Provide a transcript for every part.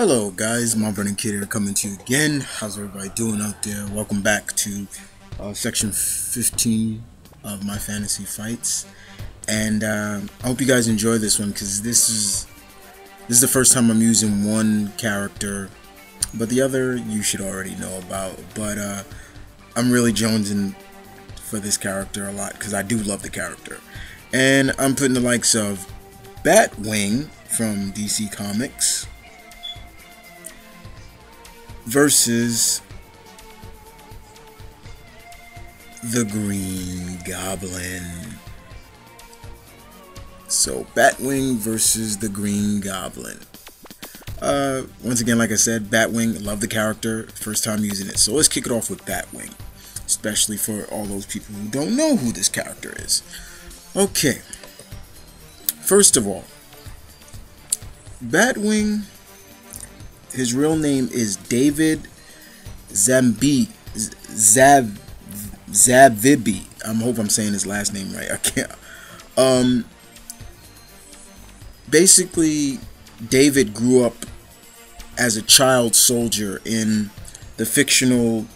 Hello guys, my Burning Kid here coming to you again. How's everybody doing out there? Welcome back to section 15 of my fantasy fights. And I hope you guys enjoy this one, because this is the first time I'm using one character, but the other you should already know about. But I'm really jonesing for this character a lot because I do love the character. And I'm putting the likes of Batwing from DC Comics versus the Green Goblin. So Batwing versus the Green Goblin. Once again, like I said, Batwing, love the character, first time using it. So let's kick it off with Batwing, especially for all those people who don't know who this character is. Okay, first of all, Batwing, his real name is David Zavibi. I hope I'm saying his last name right. I can't. Basically, David grew up as a child soldier in the fictional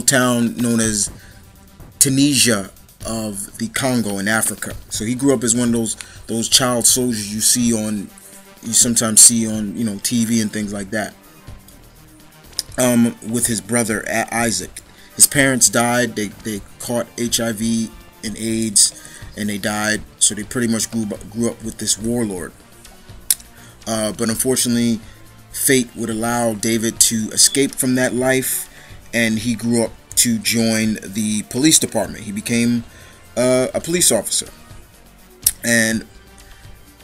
town known as Tunisia of the Congo in Africa. So he grew up as one of those child soldiers you sometimes see on TV and things like that. With his brother Isaac. His parents died. They caught HIV and AIDS, and they died. So they pretty much grew up with this warlord. But unfortunately, fate would allow David to escape from that life, and he grew up to join the police department. He became a police officer, and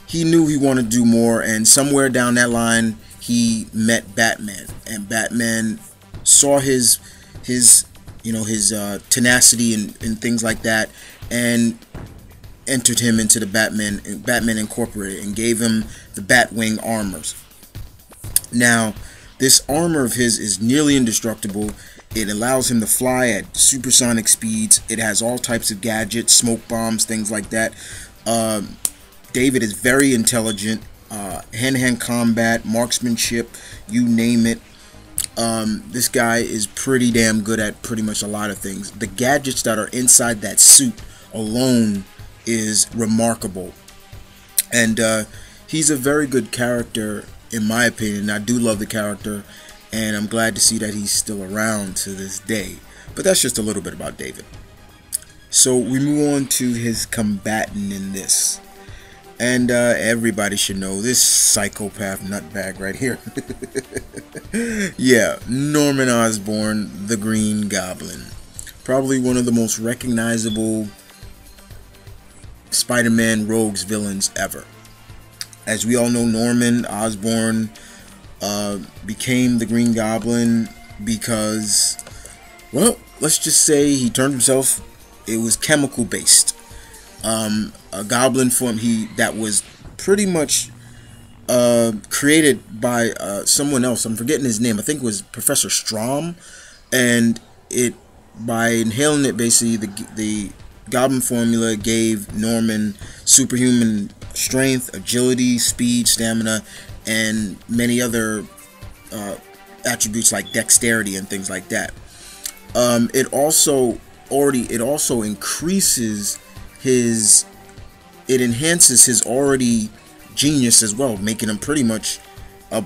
he knew he wanted to do more. And somewhere down that line, he met Batman, and Batman saw his tenacity and things like that, and entered him into the Batman Incorporated, and gave him the Batwing armors. Now, this armor of his is nearly indestructible. It allows him to fly at supersonic speeds. It has all types of gadgets, smoke bombs, things like that. David is very intelligent. Hand-to-hand combat, marksmanship, you name it. This guy is pretty damn good at pretty much a lot of things. The gadgets that are inside that suit alone is remarkable. And he's a very good character, in my opinion. I do love the character, and I'm glad to see that he's still around to this day. But that's just a little bit about David. So we move on to his combatant in this. And everybody should know this psychopath nutbag right here. Yeah, Norman Osborn, the Green Goblin. Probably one of the most recognizable Spider-Man rogues villains ever. As we all know, Norman Osborn became the Green Goblin because, well, let's just say he turned himself. It was chemical based. A goblin form that was pretty much created by someone else. I'm forgetting his name. I think it was Professor Strom, and by inhaling it, basically the goblin formula gave Norman superhuman strength, agility, speed, stamina, and many other attributes like dexterity and things like that. It also increases it enhances his already genius as well, making him pretty much a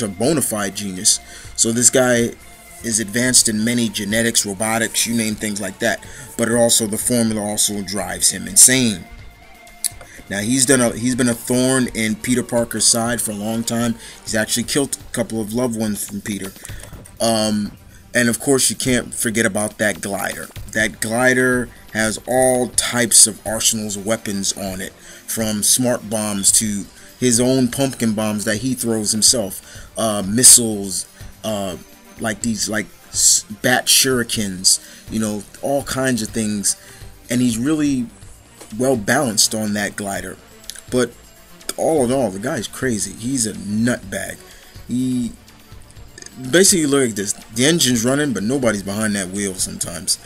bona fide genius. So this guy is advanced in many genetics, robotics, you name, things like that. But the formula also drives him insane. Now he's been a thorn in Peter Parker's side for a long time. He's actually killed a couple of loved ones from Peter. And of course, you can't forget about that glider. That glider has all types of arsenals of weapons on it, from smart bombs to his own pumpkin bombs that he throws himself, missiles, like bat shurikens, all kinds of things. And he's really well balanced on that glider. But all in all, the guy's crazy. He's a nutbag. He basically, look at this. The engine's running, but nobody's behind that wheel sometimes.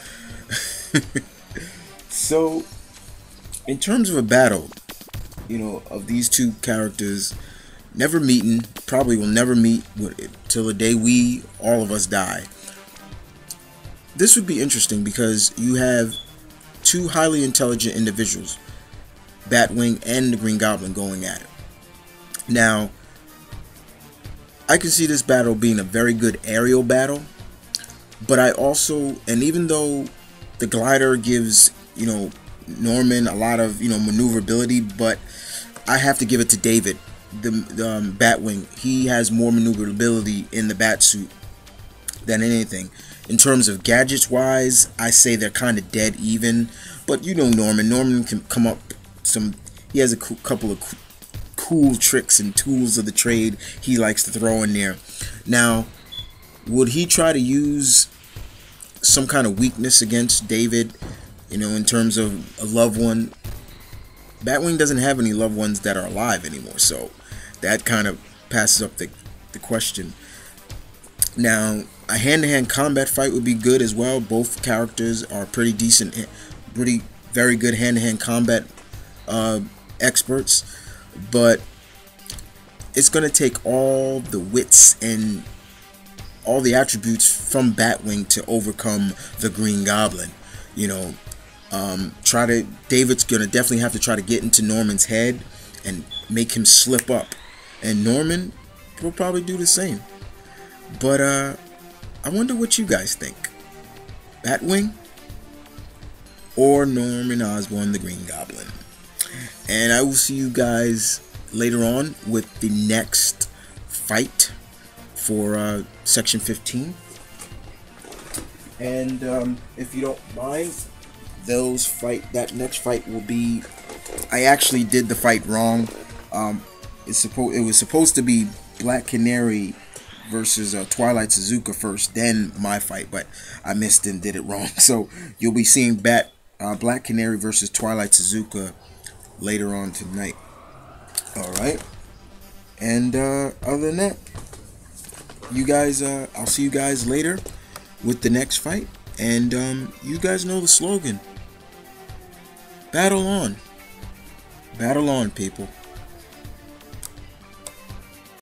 So, in terms of a battle, of these two characters never meeting, probably will never meet till the day all of us die. This would be interesting because you have two highly intelligent individuals, Batwing and the Green Goblin, going at it. Now, I can see this battle being a very good aerial battle, but I also, and even though the glider gives, Norman a lot of, maneuverability, but I have to give it to David, the Batwing. He has more maneuverability in the Batsuit than anything. In terms of gadgets wise, I say they're kind of dead even, but Norman can come up he has a couple of cool tricks and tools of the trade he likes to throw in there. Now, would he try to use some kind of weakness against David, in terms of a loved one? Batwing doesn't have any loved ones that are alive anymore, so that kind of passes up the question. Now, a hand-to-hand combat fight would be good as well. Both characters are pretty decent, very good hand-to-hand combat experts, but it's going to take all the wits and all the attributes from Batwing to overcome the Green Goblin. David's going to definitely have to try to get into Norman's head and make him slip up, and Norman will probably do the same. But I wonder what you guys think. Batwing or Norman Osborn the Green Goblin? And I will see you guys later on with the next fight for section 15. And if you don't mind, that next fight will be, I actually did the fight wrong. It was supposed to be Black Canary versus Twilight Suzuka first, then my fight, but I missed and did it wrong. So you'll be seeing Black Canary versus Twilight Suzuka later on tonight. Alright, and other than that, you guys, I'll see you guys later with the next fight. And you guys know the slogan: battle on, people.